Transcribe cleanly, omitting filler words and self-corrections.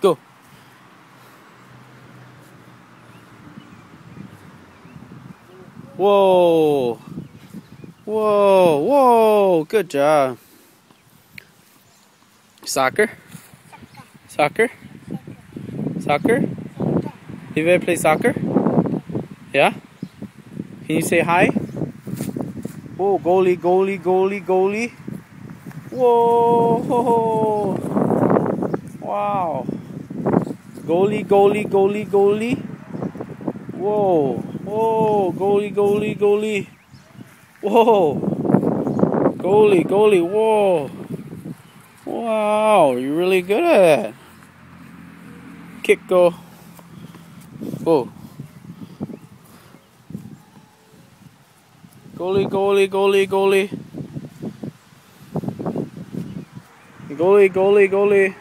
Go. Whoa. Whoa. Whoa. Good job. Soccer? Soccer? Soccer? You ever play soccer? Yeah? Can you say hi? Whoa, goalie, goalie, goalie, goalie. Whoa. Wow. Goalie, goalie, goalie, goalie. Whoa. Whoa. Goalie, goalie, goalie. Whoa. Goalie, goalie. Whoa. Wow. You're really good at it. Kick, go. Whoa. Goalie, goalie, goalie, goalie. Goalie, goalie, goalie.